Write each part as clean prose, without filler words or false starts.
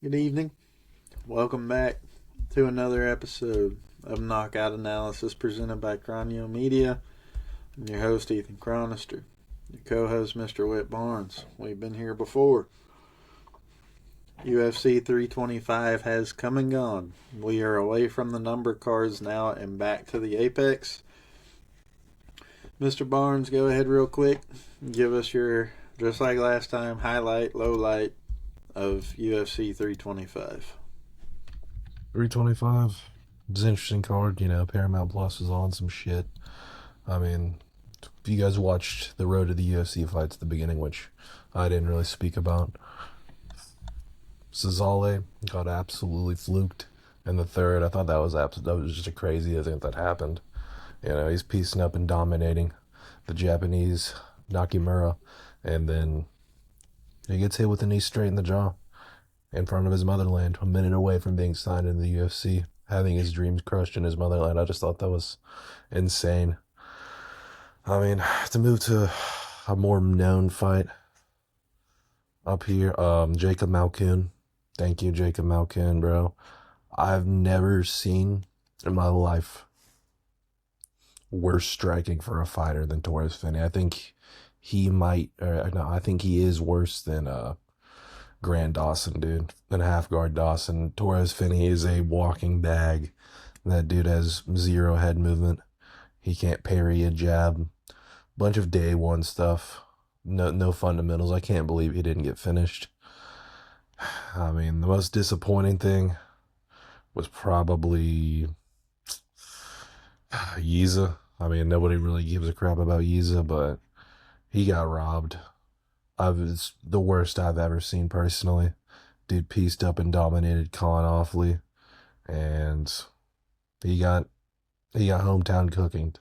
Good evening. Welcome back to another episode of Knockout Analysis presented by Cronio Media. I'm your host, Ethan Chronister. Your co-host, Mr. Whit Barnes. We've been here before. UFC 325 has come and gone. We are away from the number cards now and back to the Apex. Mr. Barnes, go ahead real quick. Give us your, just like last time, highlight, low light of UFC 325. 325. It's an interesting card. Paramount Plus is on some shit. I mean, if you guys watched the Road to the UFC fights at the beginning, which I didn't really speak about, Cesale got absolutely fluked in the third. I thought that was just a crazy thing that happened. He's piecing up and dominating the Japanese Nakamura, and then he gets hit with a knee straight in the jaw in front of his motherland, a minute away from being signed in the UFC, having his dreams crushed in his motherland. I just thought that was insane. I mean, to move to a more known fight up here, Jacob Malkoun. Thank you, Jacob Malkoun, bro. I've never seen in my life worse striking for a fighter than Torres Finney. I think I think he is worse than Grand Dawson, dude. Than half guard Dawson. Torres Finney is a walking bag. That dude has zero head movement. He can't parry a jab. Bunch of day one stuff. No fundamentals. I can't believe he didn't get finished. I mean, the most disappointing thing was probably Yiza. I mean, nobody really gives a crap about Yiza, but he got robbed. It's the worst I've ever seen personally. Dude pieced up and dominated Khan awfully, and he got hometown cooking.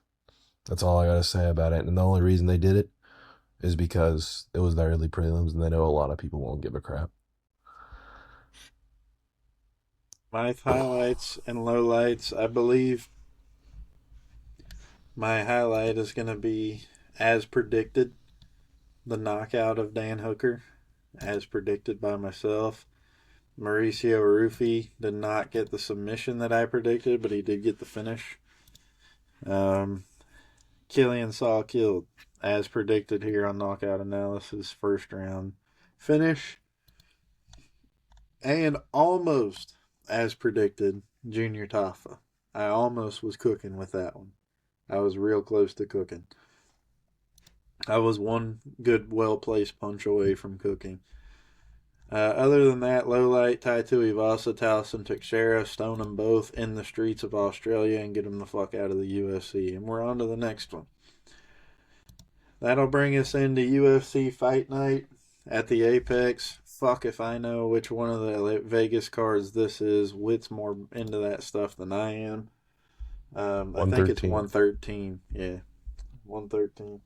That's all I gotta say about it. And the only reason they did it is because it was the early prelims, and they know a lot of people won't give a crap. My highlights and lowlights, I believe my highlight is going to be, as predicted, the knockout of Dan Hooker, as predicted by myself. Mauricio Rufy did not get the submission that I predicted, but he did get the finish. Killian Saul killed, as predicted here on Knockout Analysis, first round finish. And almost, as predicted, Junior Tafa. I almost was cooking with that one. I was real close to cooking. I was one good, well-placed punch away from cooking. Other than that, low light, Tai Tuivasa, Taliesin Teixeira, stone them both in the streets of Australia and get them the fuck out of the UFC. And we're on to the next one. That'll bring us into UFC Fight Night at the Apex. Fuck if I know which one of the Vegas cards this is. Whit's more into that stuff than I am. I think it's 113. Yeah, 113.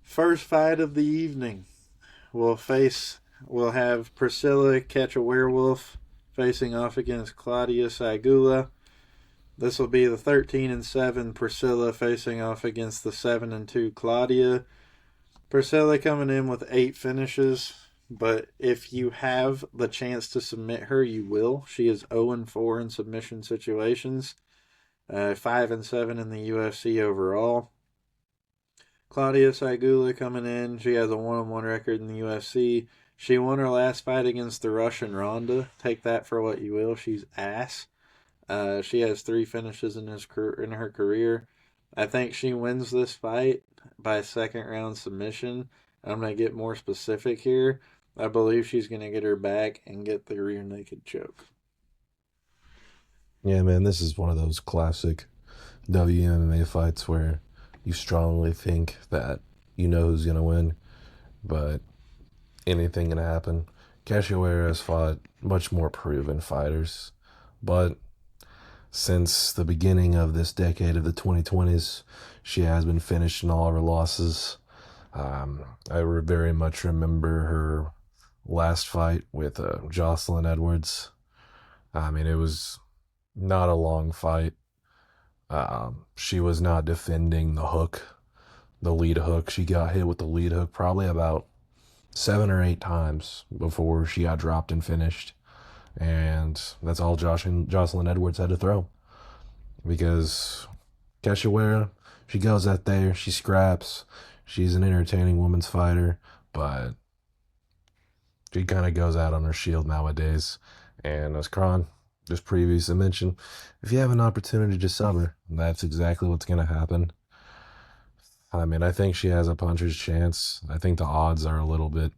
First fight of the evening. We'll have Priscilla catch a werewolf facing off against Claudia Saigula. This will be the 13-7 Priscilla facing off against the 7-2 Claudia. Priscilla coming in with 8 finishes, but if you have the chance to submit her, you will. She is 0-4 in submission situations. 5-7 in the UFC overall. Claudia Saigula coming in. She has a 1-1 record in the UFC. She won her last fight against the Russian Ronda. Take that for what you will. She's ass. She has 3 finishes in her career. I think she wins this fight by second round submission. I'm going to get more specific here. I believe she's going to get her back and get the rear naked choke. Yeah, man, this is one of those classic WMMA fights where you strongly think that you know who's going to win, but anything can happen. Cachoeira has fought much more proven fighters, but since the beginning of this decade of the 2020s, she has been finished in all of her losses. I very much remember her last fight with Jocelyn Edwards. I mean, it was not a long fight. She was not defending the hook, the lead hook. She got hit with the lead hook probably about 7 or 8 times before she got dropped and finished. and that's all Jocelyn Edwards had to throw because Cachoeira, she goes out there, she scraps, she's an entertaining women's fighter, but she kind of goes out on her shield nowadays. And as Kron just previously mentioned, if you have an opportunity to sub her, that's exactly what's going to happen. I mean, I think she has a puncher's chance. I think the odds are a little bit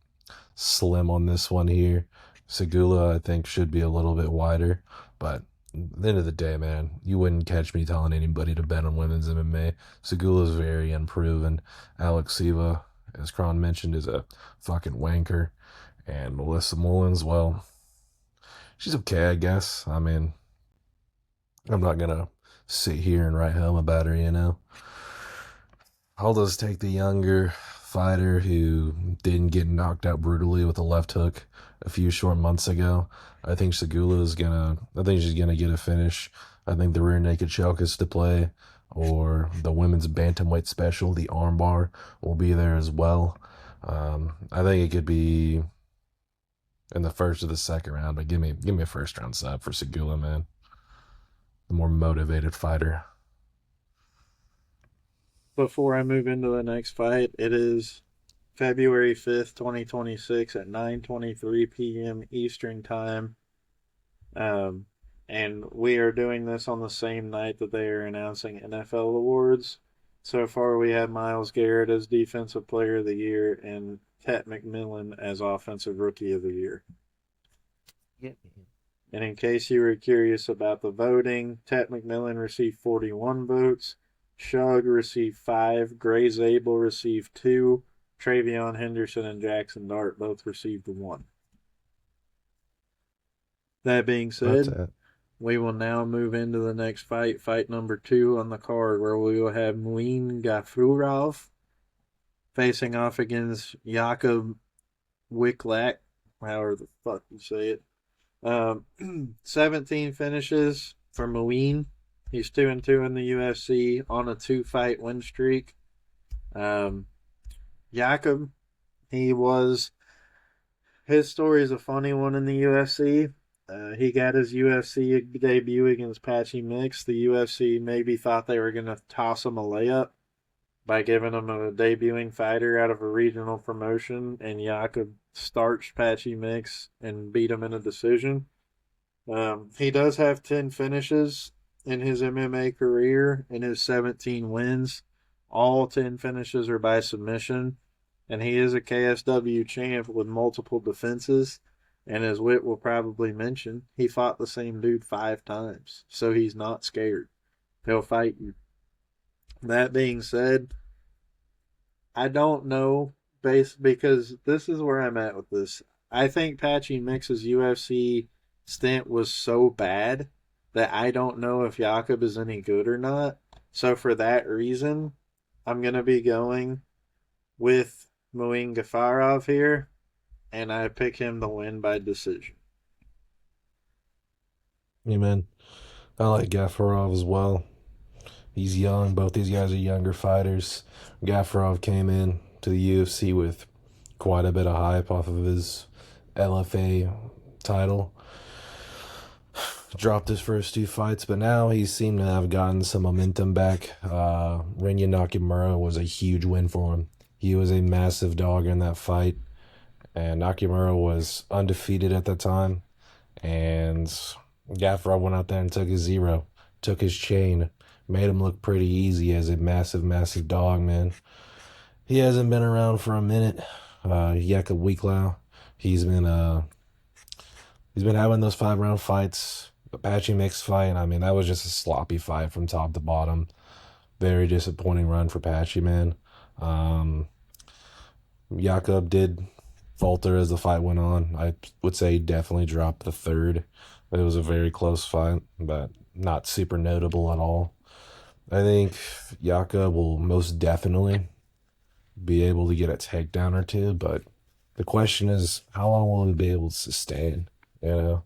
slim on this one here. Segula, I think, should be a little bit wider. But at the end of the day, man, you wouldn't catch me telling anybody to bet on women's MMA. Segula's very unproven. Alex Siva, as Kron mentioned, is a fucking wanker. And Melissa Mullins, well, she's okay, I guess. I mean, I'm not gonna sit here and write home about her, you know. I'll just take the younger fighter who didn't get knocked out brutally with a left hook a few short months ago. I think Segula is gonna. I think she's gonna get a finish. I think the rear naked choke is to play, or the women's bantamweight special, the armbar, will be there as well. I think it could be in the first or the second round, but give me a first round sub for Segula, man. The more motivated fighter. Before I move into the next fight, it is February 5th, 2026 at 9:23 p.m. Eastern Time. Um, and we are doing this on the same night that they are announcing NFL awards. So far, we have Myles Garrett as Defensive Player of the Year and Ted McMillan as Offensive Rookie of the Year. Yeah. And in case you were curious about the voting, Ted McMillan received 41 votes, Shug received 5, Gray Zabel received 2, Travion Henderson and Jackson Dart both received 1. That being That's said, it. we will now move into the next fight, fight number 2 on the card, where we will have Muin Gafurov facing off against Jakob Wiklak, however the fuck you say it. 17 finishes for Muin. He's 2-2 in the UFC on a 2-fight win streak. Jakob, his story is a funny one in the UFC. He got his UFC debut against Patchy Mix. The UFC maybe thought they were going to toss him a layup by giving him a debuting fighter out of a regional promotion, and Jakob starched Patchy Mix and beat him in a decision. He does have 10 finishes in his MMA career and his 17 wins. All 10 finishes are by submission, and he is a KSW champ with multiple defenses. And as Witt will probably mention, he fought the same dude 5 times, so he's not scared. He'll fight you. That being said, I don't know because this is where I'm at with this. I think Patchy Mix's UFC stint was so bad that I don't know if Jakob is any good or not. So for that reason, I'm gonna be going with Muin Gafarov here, and I pick him to win by decision. Yeah, man. I like Gafarov as well. He's young. Both these guys are younger fighters. Gafarov came in to the UFC with quite a bit of hype off of his LFA title. Dropped his first 2 fights, but now he seemed to have gotten some momentum back. Rinya Nakamura was a huge win for him. He was a massive dog in that fight, and Nakamura was undefeated at the time. And Gafarov went out there and took his zero, took his chain, made him look pretty easy as a massive, massive dog, man. He hasn't been around for a minute. Jakob Wiklau, he's been having those 5 round fights. Apache Mix fight, I mean, that was just a sloppy fight from top to bottom. Very disappointing run for Apache, man. Jakob did falter as the fight went on. I would say he definitely dropped the third. It was a very close fight, but not super notable at all. I think Jakob will most definitely be able to get a takedown or two, but the question is, how long will he be able to sustain? You know,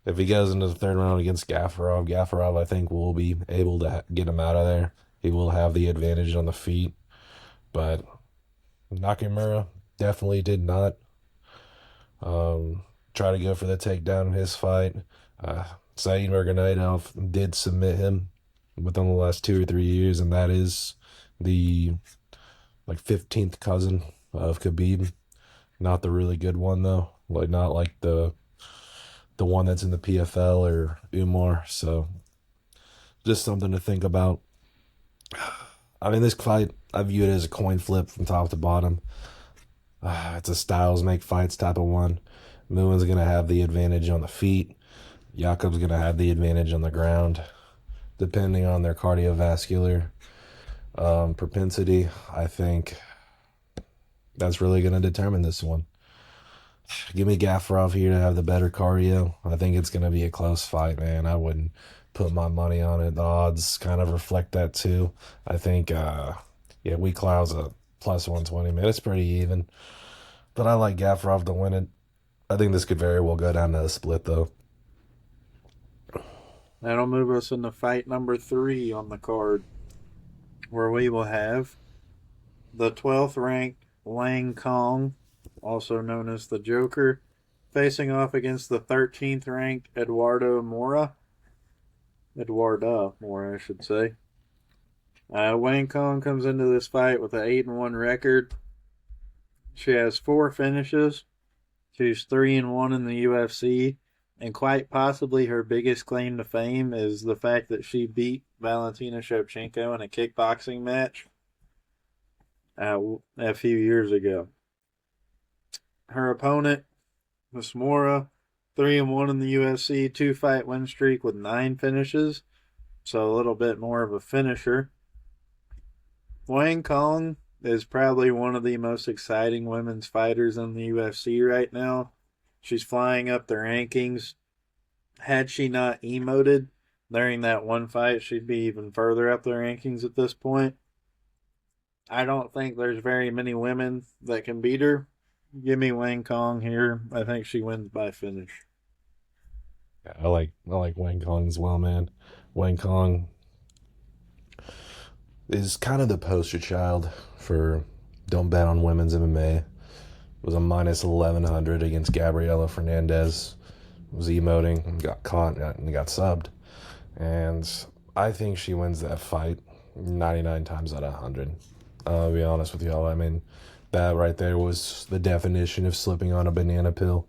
if he goes into the third round against Gafarov, I think will be able to get him out of there. He will have the advantage on the feet, but Nakamura definitely did not. try to go for the takedown in his fight. Uh, Saeed Nurmagomedov did submit him within the last 2 or 3 years, and that is the like 15th cousin of Khabib. Not the really good one though, like not like the one that's in the PFL or Umar. So just something to think about. I mean, this fight I view it as a coin flip from top to bottom. It's a styles make fights type of one. Muin's gonna have the advantage on the feet. Jakob's gonna have the advantage on the ground, depending on their cardiovascular propensity. I think that's really gonna determine this one. Give me Gaffarov here to have the better cardio. I think it's going to be a close fight, man. I wouldn't put my money on it. The odds kind of reflect that too. I think, yeah, Weeklow's a plus 120, man. It's pretty even. But I like Gaffarov to win it. I think this could very well go down to a split, though. That'll move us into fight number 3 on the card, where we will have the 12th ranked Wang Kong, also known as the Joker, facing off against the 13th ranked Eduardo Mora. Eduarda Mora, I should say. Wang Kong comes into this fight with an 8-1 record. She has 4 finishes. She's 3-1 in the UFC, and quite possibly her biggest claim to fame is the fact that she beat Valentina Shevchenko in a kickboxing match a few years ago. Her opponent, Miss Mora, 3-1 in the UFC, 2-fight win streak with 9 finishes, so a little bit more of a finisher. Wang Kong is probably one of the most exciting women's fighters in the UFC right now. She's flying up the rankings. Had she not emoted during that one fight, she'd be even further up the rankings at this point. I don't think there's very many women that can beat her. Give me Wang Kong here. I think she wins by finish. Yeah, I like Wang Kong as well, man. Wang Kong is kind of the poster child for don't bet on women's MMA. It was a minus 1100 against Gabriela Fernandez. Was emoting, got caught, and got subbed. And I think she wins that fight 99 times out of 100. I'll be honest with y'all. I mean, that right there was the definition of slipping on a banana peel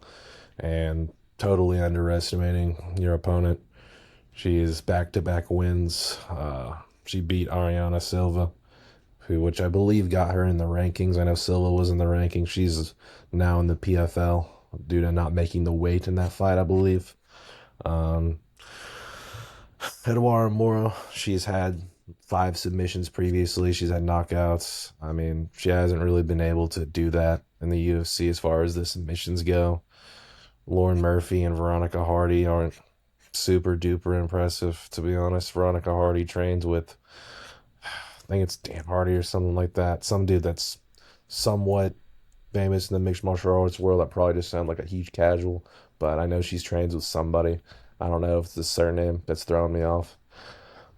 and totally underestimating your opponent. She is back-to-back wins. She beat Ariana Silva, which I believe got her in the rankings. I know Silva was in the rankings. She's now in the PFL due to not making the weight in that fight, I believe. Um, Eduardo Moro, she's had 5 submissions previously. She's had knockouts. I mean, she hasn't really been able to do that in the UFC as far as the submissions go. Lauren Murphy and Veronica Hardy aren't super duper impressive, to be honest. Veronica Hardy trains with, I think it's Dan Hardy or something like that. Some dude that's somewhat famous in the mixed martial arts world. That probably just sounds like a huge casual, but I know she's trains with somebody. I don't know if it's the surname that's throwing me off.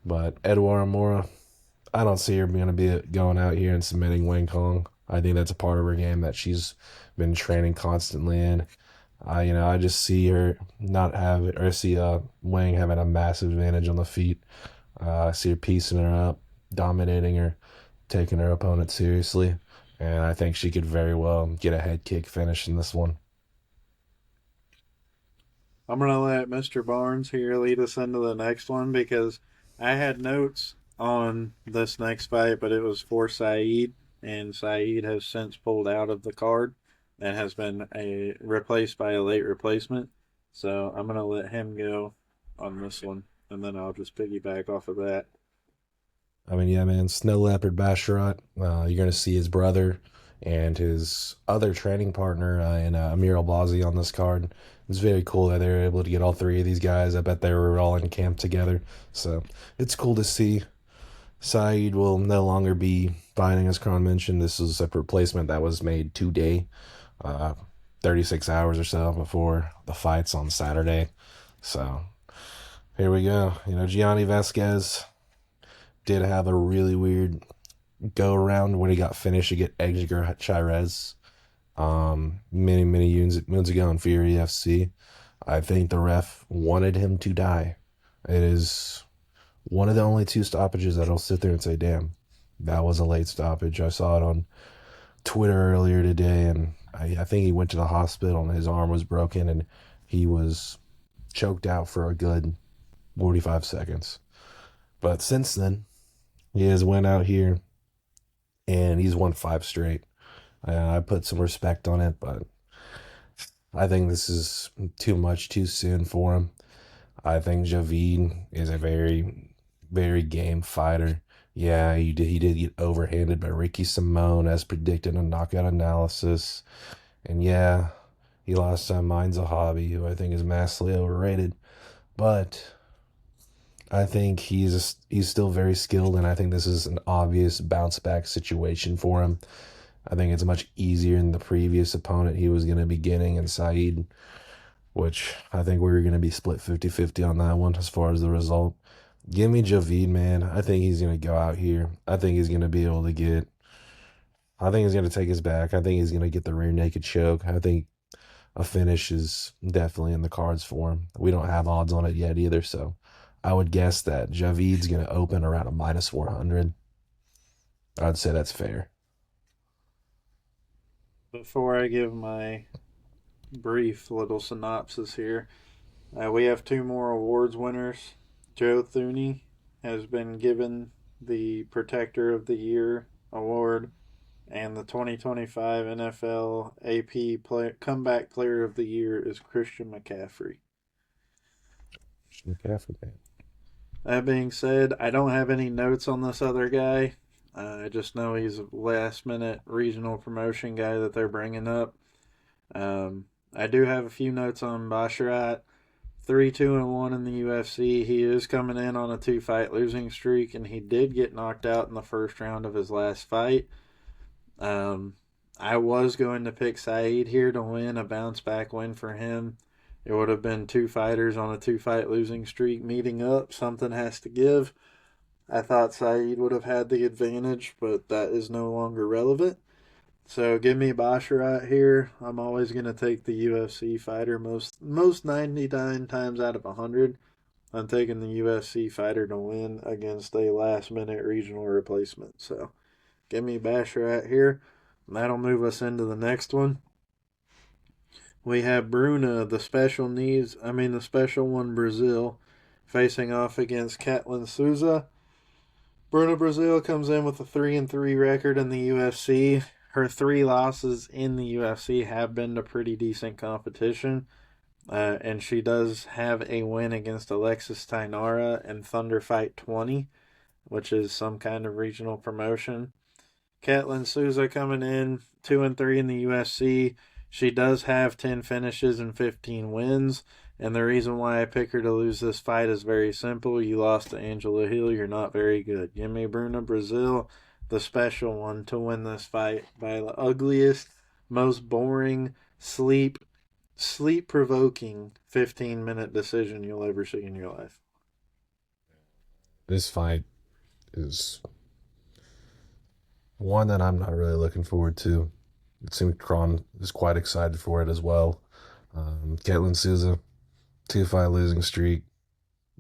But Eduardo Mora, I don't see her going to be going out here and submitting Wang Kong. I think that's a part of her game that she's been training constantly in. I just see her not have, or see Wang having a massive advantage on the feet. I see her piecing her up, dominating her, taking her opponent seriously, and I think she could very well get a head kick finish in this one. I'm going to let Mr. Barnes here lead us into the next one because I had notes on this next fight, but it was for Saeed, and Saeed has since pulled out of the card and has been replaced by a late replacement. So I'm going to let him go on this one, and then I'll just piggyback off of that. I mean, yeah, man, Snow Leopard Basharat, you're going to see his brother and his other training partner in Amir Albazi on this card. It's very cool that they were able to get all 3 of these guys. I bet they were all in camp together. So it's cool to see. Saeed will no longer be fighting, as Kron mentioned. This is a replacement that was made today, uh, 36 hours or so before the fights on Saturday. So here we go. Gianni Vasquez did have a really weird go around when he got finished to get Edgar Chairez. Many moons ago in Fury FC. I think the ref wanted him to die. It is one of the only two stoppages that I'll sit there and say, damn, that was a late stoppage. I saw it on Twitter earlier today, and I think he went to the hospital and his arm was broken and he was choked out for a good 45 seconds. But since then, he has went out here and he's won five straight. I put some respect on it, but I think this is too much too soon for him. I think Javid is a very game fighter. Yeah, he did get overhanded by Ricky Simone as predicted in knockout analysis. And yeah, he lost to Minds a Hobby, who I think is massively overrated. But I think he's still very skilled, and I think this is an obvious bounce back situation for him. I think it's much easier than the previous opponent he was going to be getting in Saeed, which I think we were going to be split 50-50 on that one as far as the result. Give me Javid, man. I think he's going to go out here. I think he's going to be able to get. I think he's going to take his back. I think he's going to get the rear naked choke. I think a finish is definitely in the cards for him. We don't have odds on it yet either, so I would guess that Javid's going to open around a minus 400. I'd say that's fair. Before I give my brief little synopsis here, we have two more awards winners. Joe Thuney has been given the Protector of the Year award, and the 2025 NFL Comeback Player of the Year is Christian McCaffrey. McCaffrey, man. That being said, I don't have any notes on this other guy. I just know he's a last minute regional promotion guy that they're bringing up. I do have a few notes on Basharat. 3-2-1 in the UFC. He is coming in on a 2-fight losing streak, and he did get knocked out in the first round of his last fight. I was going to pick Saeed here to win, a bounce back win for him. It would have been two fighters on a 2-fight losing streak meeting up. Something has to give. I thought Saeed would have had the advantage, but that is no longer relevant. So give me Basharat here. I'm always going to take the UFC fighter most 99 times out of 100. I'm taking the UFC fighter to win against a last minute regional replacement. So give me Basharat here. And that'll move us into the next one. We have Bruna, the special one Brazil, facing off against Catlin Souza. Bruna Brazil comes in with a 3-3 record in the UFC. Her three losses in the UFC have been to pretty decent competition. And she does have a win against Alexis Tainara in Thunder Fight 20, which is some kind of regional promotion. Catlin Souza coming in 2-3 in the UFC. She does have 10 finishes and 15 wins. And the reason why I pick her to lose this fight is very simple. You lost to Angela Hill. You're not very good. Give me Bruna Brazil, the special one, to win this fight by the ugliest, most boring, sleep provoking 15-minute decision you'll ever see in your life. This fight is one that I'm not really looking forward to. It seems Kron is quite excited for it as well. Caitlin Souza, 2-fight losing streak.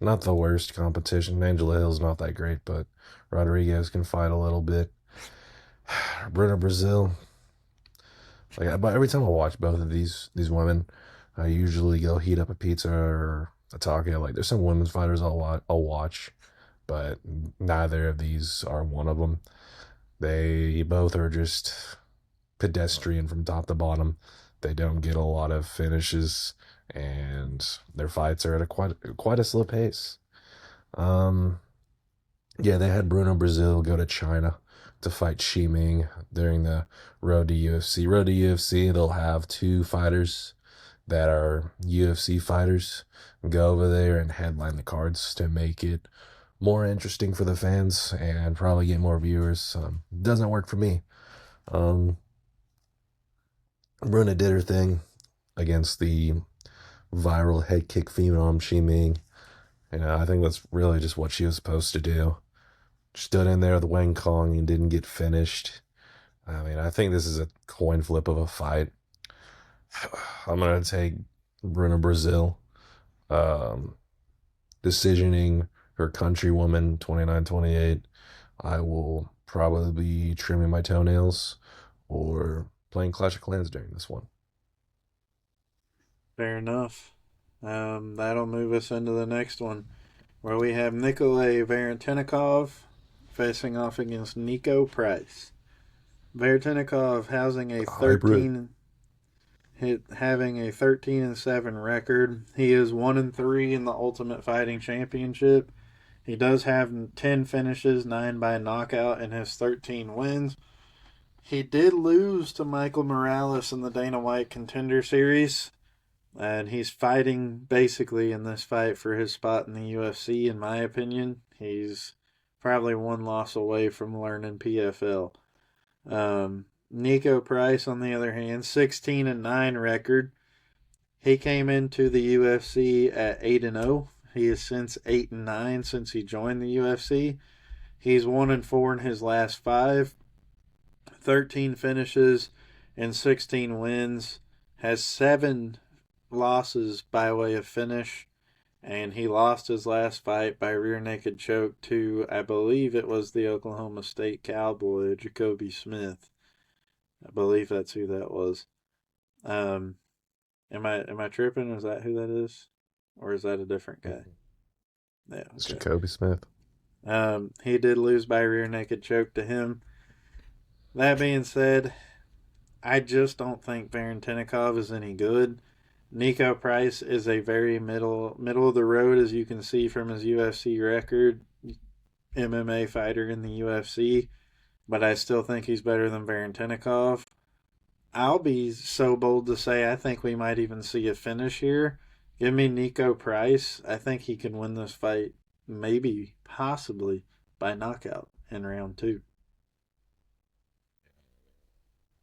Not the worst competition. Angela Hill's not that great, but Rodriguez can fight a little bit. Bruna Brazil. But every time I watch both of these women, I usually go heat up a pizza or a taco. Like there's some women's fighters I'll watch, but neither of these are one of them. They both are just pedestrian from top to bottom. They don't get a lot of finishes, and their fights are at a quite a slow pace. Yeah, they had Bruno Brazil go to China to fight Shi Ming during the Road to UFC. Road to UFC, they'll have two fighters that are UFC fighters go over there and headline the cards to make it more interesting for the fans and probably get more viewers. Doesn't work for me. Um, Bruna did her thing against the viral head kick phenom Shi Ming. I think that's really just what she was supposed to do. Stood in there with Wang Kong and didn't get finished. I mean, I think this is a coin flip of a fight. I'm gonna take Bruna Brazil. Um, Decisioning her countrywoman 29-28. I will probably be trimming my toenails or playing Clash of Clans during this one. Fair enough. That'll move us into the next one, where we have Nikolay Varentenikov facing off against Nico Price. Varentenikov Hybrid. having a 13-7 record. He is 1-3 in the Ultimate Fighting Championship. He does have 10 finishes, 9 by knockout, and has 13 wins. He did lose to Michael Morales in the Dana White Contender Series, and he's fighting basically in this fight for his spot in the UFC, in my opinion. He's probably one loss away from learning PFL. Nico Price, on the other hand, 16-9 record. He came into the UFC at 8-0. He is since 8-9 since he joined the UFC. He's 1-4 in his last five, 13 finishes and 16 wins. Has 7 losses by way of finish, and he lost his last fight by rear naked choke to, I believe it was the Oklahoma State Cowboy, Jacoby Smith. I believe that's who that was. Um, am I tripping? Is that who that is, or is that a different guy? Yeah, It's okay. Jacoby Smith. He did lose by rear naked choke to him. That being said, I just don't think Varentenikov is any good. Nico Price is a very middle of the road, as you can see from his UFC record, MMA fighter in the UFC, but I still think he's better than Varentenikov. I'll be so bold to say I think we might even see a finish here. Give me Nico Price. I think he can win this fight, maybe, possibly, by knockout in round two.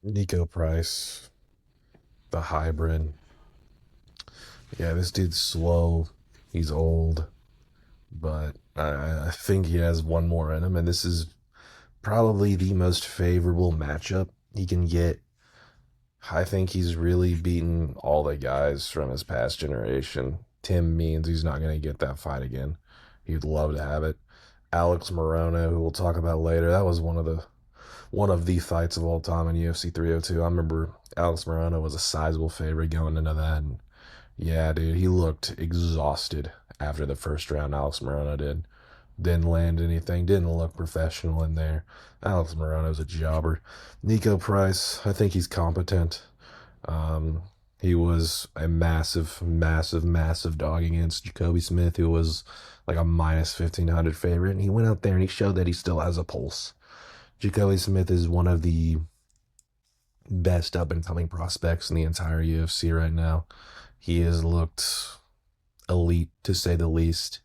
Nico Price, the hybrid. Yeah, this dude's slow. He's old, but I think he has one more in him, and this is probably the most favorable matchup he can get. I think he's really beaten all the guys from his past generation. Tim Means, he's not going to get that fight again. He'd love to have it. Alex Morono, who we'll talk about later, that was one of the fights of all time in UFC 302. I remember Alex Morono was a sizable favorite going into that. And yeah, dude, he looked exhausted after the first round. Alex Morono did. Didn't land anything. Didn't look professional in there. Alex Morono's a jobber. Nico Price, I think he's competent. Um, he was a massive, massive, massive dog against Jacoby Smith, who was like a minus 1,500 favorite. And he went out there and he showed that he still has a pulse. Jacoby Smith is one of the best up and coming prospects in the entire UFC right now. He has looked elite to say the least.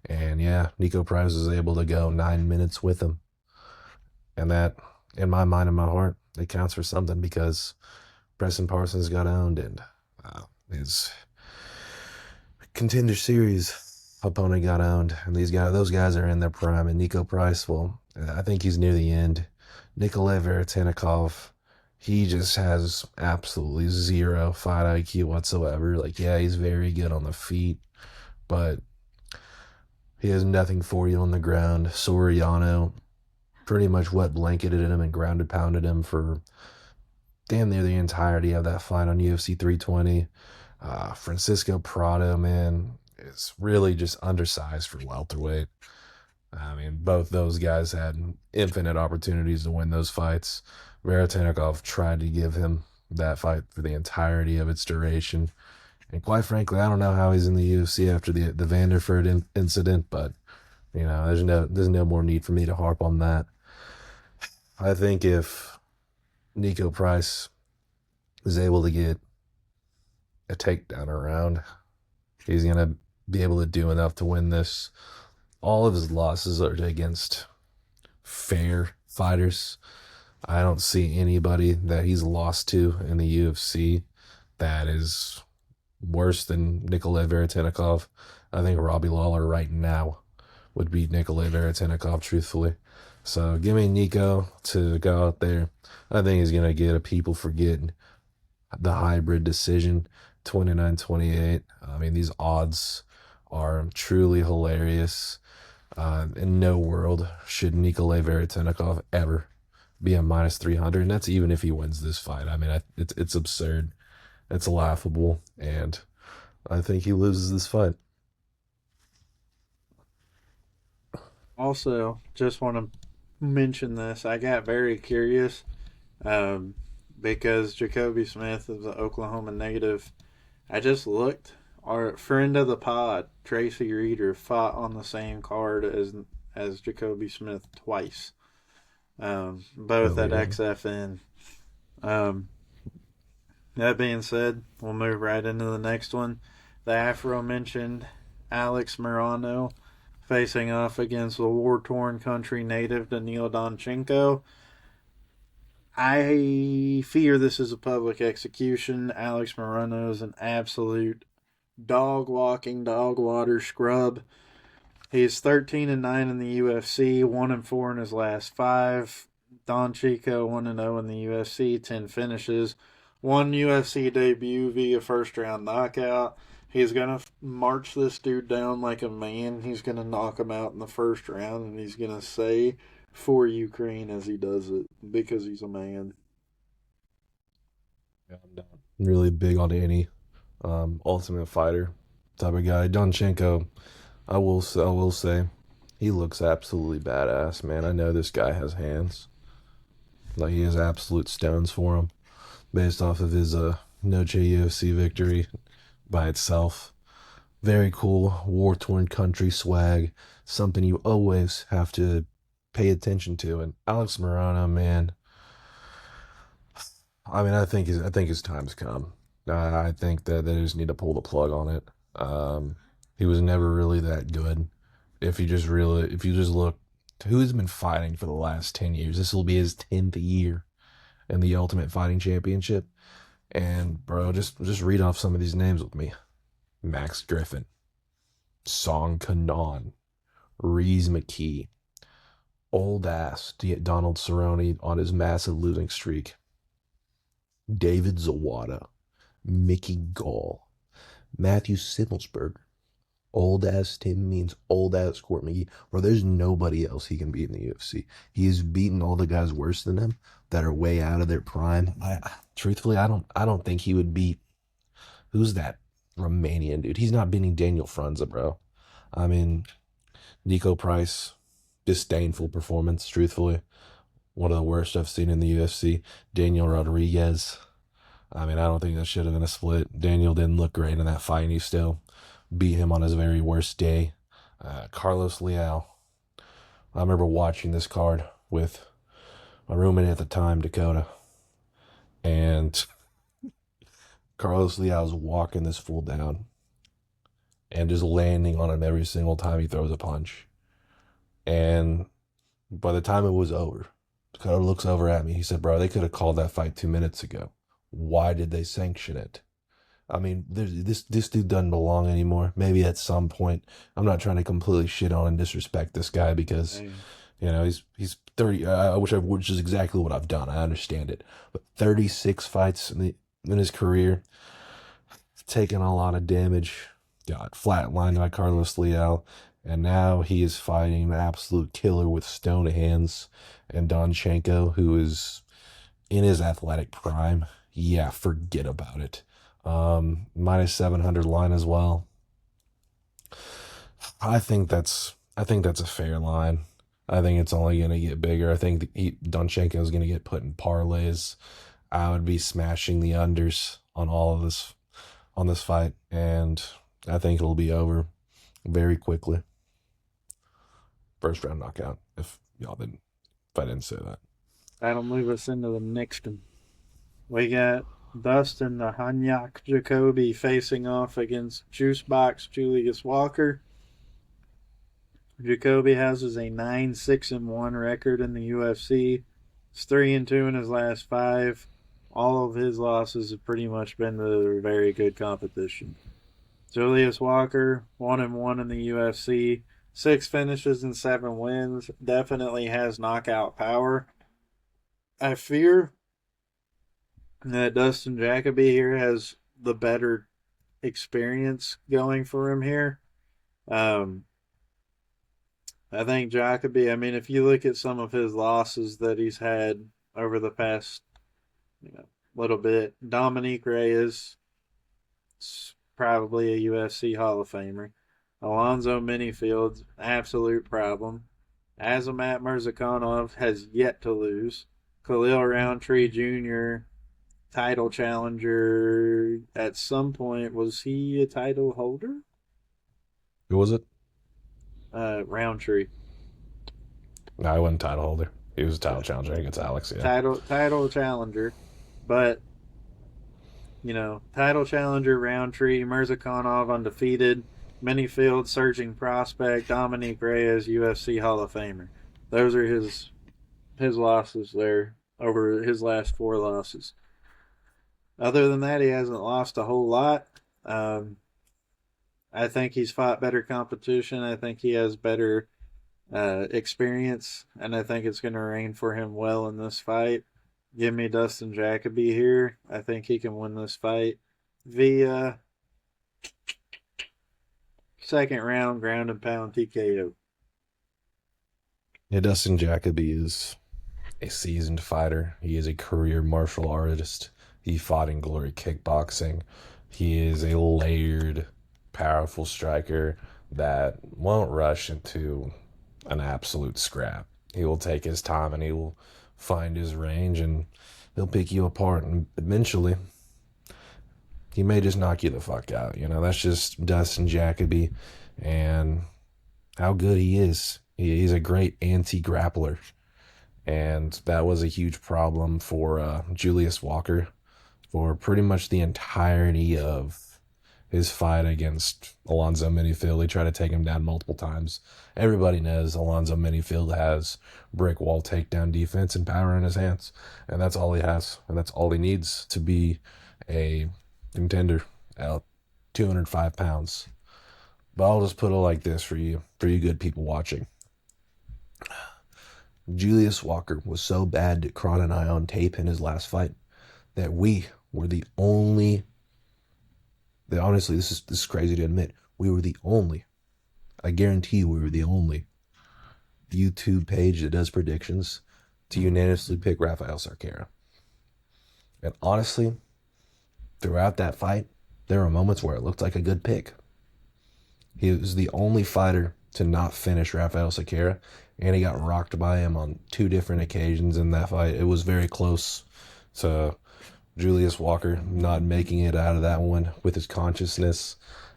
And yeah, Nico Price was able to go 9 minutes with him. And that, in my mind and my heart, it counts for something because Preston Parsons got owned and his contender series opponent got owned. And those guys are in their prime. And Nico Price, well, I think he's near the end. Nikolay Veretennikov, he just has absolutely zero fight IQ whatsoever. Like, yeah, he's very good on the feet, but he has nothing for you on the ground. Soriano pretty much wet blanketed him and grounded pounded him for damn near the entirety of that fight on UFC 320. Francisco Prado, man, is really just undersized for welterweight. I mean, both those guys had infinite opportunities to win those fights. Veretennikov tried to give him that fight for the entirety of its duration. And quite frankly, I don't know how he's in the UFC after the Vanderford incident, but there's no more need for me to harp on that. I think if Nico Price is able to get a takedown around, he's gonna be able to do enough to win this. All of his losses are against fair fighters. I don't see anybody that he's lost to in the UFC that is worse than Nikolay Veretennikov. I think Robbie Lawler right now would beat Nikolay Veretennikov, truthfully. So give me Nico to go out there. I think he's gonna get a people forgetting the hybrid decision 29-28. I mean, these odds are truly hilarious. In no world should Nikolay Veretennikov ever be a minus 300, and that's even if he wins this fight. I mean, it's absurd. It's laughable, and I think he loses this fight. Also, just want to mention this. I got very curious um, because Jacoby Smith is an Oklahoma native. I just looked. Our friend of the pod, Tracy Reeder, fought on the same card as Jacoby Smith twice, both Oh at yeah. XFN. Um, that being said, we'll move right into the next one. The aforementioned Alex Morano facing off against the war torn country native Danil Donchenko. I fear this is a public execution. Alex Morano is an absolute dog walking, dog water scrub. He's 13-9 in the UFC, 1-4 in his last five. Don Chico 1-0 in the UFC, 10 finishes. One UFC debut via first round knockout. He's going to march this dude down like a man. He's going to knock him out in the first round, and he's going to say for Ukraine as he does it because he's a man. Yeah, I'm not really big on any Ultimate Fighter type of guy. Donchenko, I will say, he looks absolutely badass, man. I know this guy has hands. Like he has absolute stones for him, based off of his Noche UFC victory by itself. Very cool, war torn country swag. Something you always have to pay attention to. And Alex Morano, man, I mean, I think his time's come. I think that they just need to pull the plug on it. He was never really that good. If you just look, who's been fighting for the last 10 years? This will be his 10th year in the Ultimate Fighting Championship. And bro, just read off some of these names with me: Max Griffin, Song Kanon, Reese McKee, old ass Donald Cerrone on his massive losing streak, David Zawada, Mickey Gall, Matthew Simmelsberger, old ass Tim Means, old ass Court McGee. Bro, there's nobody else he can beat in the UFC. He's beaten all the guys worse than him that are way out of their prime. Truthfully, I don't think he would beat, who's that Romanian dude? He's not beating Daniel Franza, bro. I mean, Nico Price, disdainful performance, truthfully. One of the worst I've seen in the UFC. Daniel Rodriguez. I mean, I don't think that should have been a split. Daniel didn't look great in that fight, and he still beat him on his very worst day. Carlos Leal. I remember watching this card with my roommate at the time, Dakota, and Carlos Leal's walking this fool down and just landing on him every single time he throws a punch. And by the time it was over, Dakota looks over at me. He said, "Bro, they could have called that fight 2 minutes ago. Why did they sanction it?" I mean, this dude doesn't belong anymore. Maybe at some point, I'm not trying to completely shit on and disrespect this guy because, Damn. he's 30. Which is exactly what I've done. I understand it, but 36 fights in his career, taken a lot of damage, got flatlined by Carlos Leal, and now he is fighting an absolute killer with stone hands, and Donchenko, who is in his athletic prime. Yeah, forget about it. Minus 700 line as well. I think that's a fair line. I think it's only going to get bigger. I think Donchenko is going to get put in parlays. I would be smashing the unders on all of this on this fight, and I think it'll be over very quickly. First round knockout. If I didn't say that. That'll move us into the next one. We got Dustin the Hanyak Jacoby facing off against Juicebox Julius Walker. Jacoby has a 9-6-1 record in the UFC. It's 3-2 in his last five. All of his losses have pretty much been to very good competition. Julius Walker 1-1 in the UFC, 6 finishes and 7 wins. Definitely has knockout power. I fear that Dustin Jacoby here has the better experience going for him here. Um, I think Jacoby, I mean, if you look at some of his losses that he's had over the past, little bit, Dominique Reyes, probably a UFC Hall of Famer. Alonzo Minifield's absolute problem. Azamat Murzakanov has yet to lose. Khalil Roundtree Jr., title challenger at some point. Was he a title holder? Who was it? Roundtree. No, he wasn't title holder. He was a title challenger against Alex, yeah. Title challenger. But, title challenger Roundtree, Murzakanov undefeated, Minifield surging prospect, Dominique Reyes UFC Hall of Famer. Those are his losses there over his last 4 losses. Other than that, he hasn't lost a whole lot. Um, I think he's fought better competition. I think he has better experience, and I think it's going to rain for him well in this fight. Give me Dustin Jacoby here. I think he can win this fight via second round ground and pound TKO. Yeah, Dustin Jacoby is a seasoned fighter. He is a career martial artist. He fought in glory kickboxing. He is a layered, powerful striker that won't rush into an absolute scrap. He will take his time and he will find his range and he'll pick you apart. And eventually, he may just knock you the fuck out. That's just Dustin Jacoby and how good he is. He's a great anti-grappler. And that was a huge problem for Julius Walker for pretty much the entirety of his fight against Alonzo Minifield. He tried to take him down multiple times. Everybody knows Alonzo Minifield has brick wall takedown defense and power in his hands, and that's all he has, and that's all he needs to be a contender at 205 pounds. But I'll just put it like this for you good people watching. Julius Walker was so bad to Kron and I on tape in his last fight that we were the only, that honestly, this is crazy to admit, we were the only, I guarantee you we were the only YouTube page that does predictions to unanimously pick Rafael Sarkera. And honestly, throughout that fight, there were moments where it looked like a good pick. He was the only fighter to not finish Rafael Sarkera, and he got rocked by him on 2 different occasions in that fight. It was very close to Julius Walker not making it out of that one with his consciousness.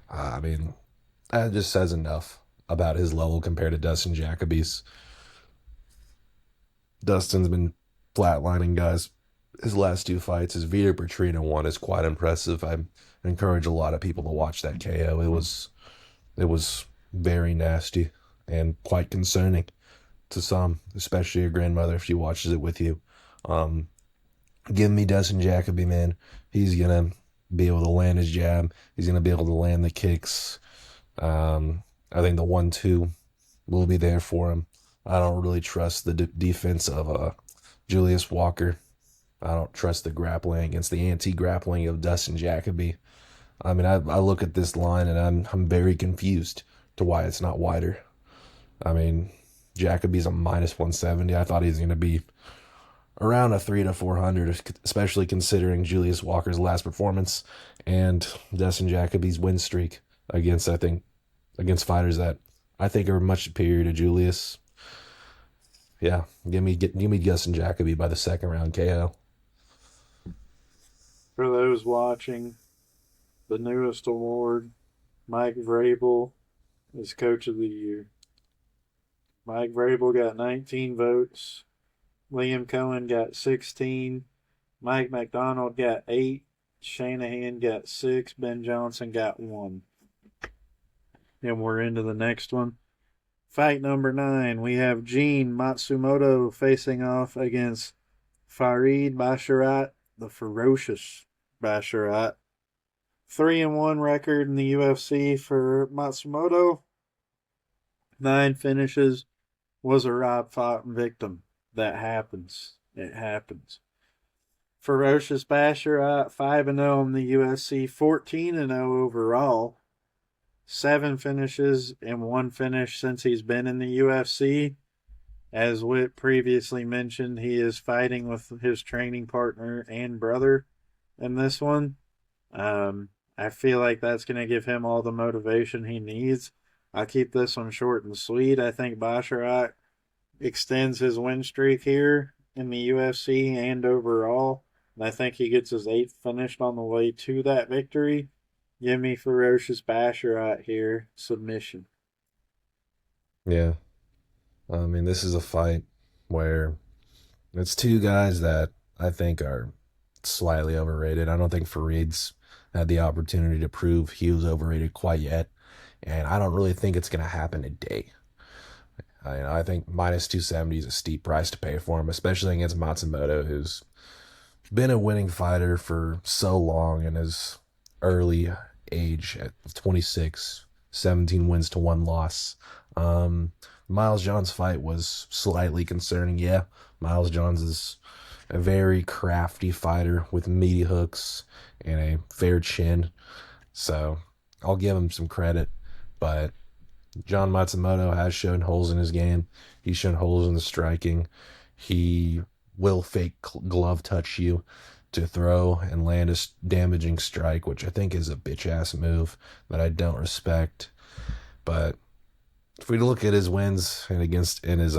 I mean, that just says enough about his level compared to Dustin Jacoby's. Dustin's been flatlining guys his last 2 fights. His Vitor Petrino one is quite impressive. I encourage a lot of people to watch that KO. It was very nasty and quite concerning to some, especially your grandmother if she watches it with you. Give me Dustin Jacoby, man. He's going to be able to land his jab. He's going to be able to land the kicks. I think the 1-2 will be there for him. I don't really trust the defense of Julius Walker. I don't trust the grappling against the anti-grappling of Dustin Jacoby. I mean, I look at this line and I'm very confused to why it's not wider. I mean, Jacoby's a minus 170. I thought he was going to be around a 300 to 400, especially considering Julius Walker's last performance and Dustin Jacoby's win streak against fighters that I think are much superior to Julius. Yeah, give me Dustin Jacoby by the second round KO. For those watching, the newest award, Mike Vrabel is Coach of the Year. Mike Vrabel got 19 votes. Liam Cohen got 16. Mike McDonald got 8. Shanahan got 6. Ben Johnson got 1. And we're into the next one. Fight number 9. We have Gene Matsumoto facing off against Farid Basharat, the ferocious Basharat. 3-1 record in the UFC for Matsumoto. 9 finishes, was a Rob Font victim. That happens. It happens. Ferocious Basharat, 5-0 in the UFC, 14-0 overall. 7 finishes and 1 finish since he's been in the UFC. As Whit previously mentioned, he is fighting with his training partner and brother in this one. I feel like that's going to give him all the motivation he needs. I'll keep this one short and sweet. I think Basharat extends his win streak here in the UFC and overall. And I think he gets his 8th finished on the way to that victory. Give me Ferocious Basharat here. Submission. Yeah. I mean, this is a fight where it's two guys that I think are slightly overrated. I don't think Fareed's had the opportunity to prove he was overrated quite yet, and I don't really think it's going to happen today. I think minus 270 is a steep price to pay for him, especially against Matsumoto, who's been a winning fighter for so long in his early age at 26, 17 wins to 1 loss. Miles Johns' fight was slightly concerning. Yeah, Miles Johns is a very crafty fighter with meaty hooks and a fair chin. So I'll give him some credit. But John Matsumoto has shown holes in his game. He's shown holes in the striking. He will fake glove touch you to throw and land a damaging strike, which I think is a bitch ass move that I don't respect. But if we look at his wins and against in his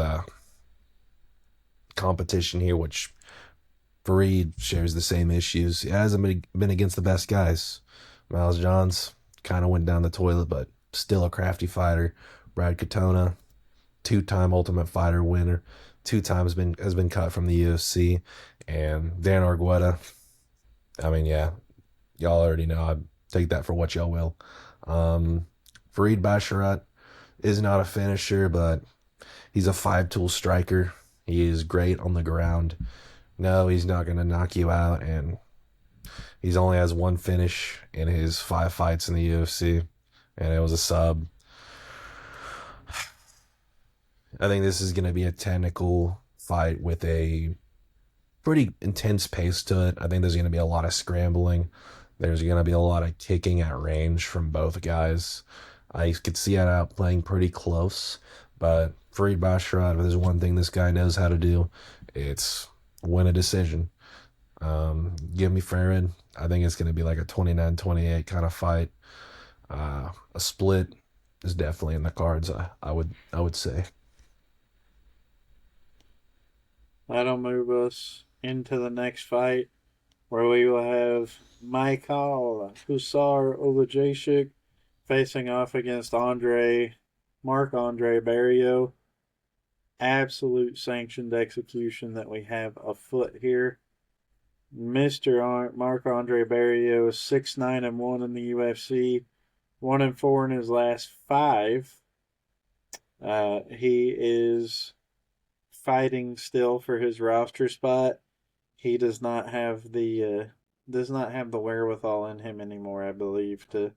competition here, which Fareed shares the same issues, he hasn't been against the best guys. Miles Johns kind of went down the toilet, but still a crafty fighter. Brad Katona, 2-time Ultimate Fighter winner, 2 times has been cut from the UFC, and Dan Argueta. I mean, yeah, y'all already know. I take that for what y'all will. Fareed Basharat is not a finisher, but he's a 5-tool striker. He is great on the ground. No, he's not going to knock you out, and he's only has 1 finish in his 5 fights in the UFC, and it was a sub. I think this is going to be a technical fight with a pretty intense pace to it. I think there's going to be a lot of scrambling. There's going to be a lot of kicking at range from both guys. I could see it out playing pretty close, but Fareed Basharat, if there's one thing this guy knows how to do, it's win a decision. Give me Fareed. I think it's going to be like a 29-28 kind of fight. A split is definitely in the cards. I would say. That'll move us into the next fight where we will have Michael Hussar Olajashik facing off against Marc-Andre Barrio. Absolute sanctioned execution that we have afoot here. Mr. Marc-Andre Barrio is 6-9-1 in the UFC, 1-4 in his last 5. He is fighting still for his roster spot. He does not have the wherewithal in him anymore, I believe, to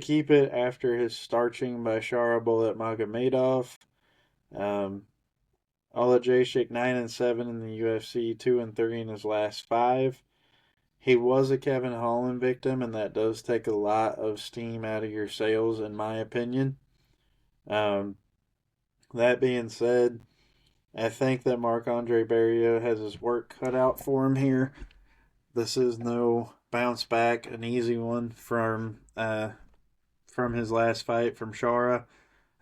keep it after his starching by Sharabullet Magomedov. Olajashik 9-7 in the UFC, 2-3 in his last 5. He was a Kevin Holland victim, and that does take a lot of steam out of your sails, in my opinion. That being said, I think that Marc-Andre Barrio has his work cut out for him here. This is no bounce back, an easy one from his last fight from Shara.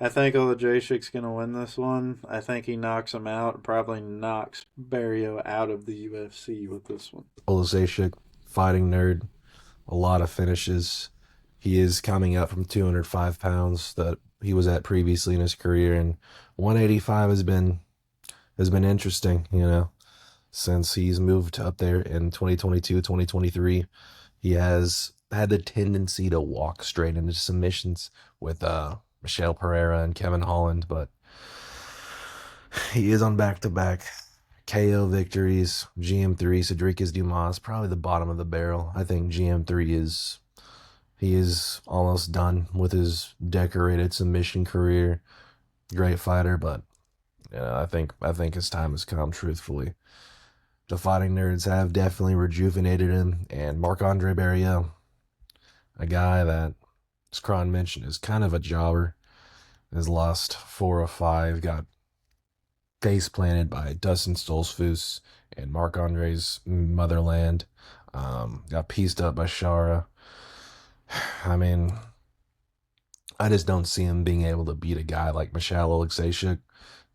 I think Olajashik's going to win this one. I think he knocks him out, probably knocks Barrio out of the UFC with this one. Olajashik, fighting nerd, a lot of finishes. He is coming up from 205 pounds that he was at previously in his career, and 185 has been interesting, since he's moved up there in 2022, 2023. He has had the tendency to walk straight into submissions with Michelle Pereira and Kevin Holland, but he is on back-to-back KO victories. GM3, Cedricus Dumas, probably the bottom of the barrel. I think GM3 is almost done with his decorated submission career. great fighter, but I think his time has come. Truthfully, the fighting nerds have definitely rejuvenated him, and Marc Andre Barrier, a guy that, as Kron mentioned, is kind of a jobber, has lost 4 or 5, got face planted by Dustin Stolzfus and Marc Andre's motherland, got pieced up by Shara. I mean, I just don't see him being able to beat a guy like Michal Oleksiejczuk.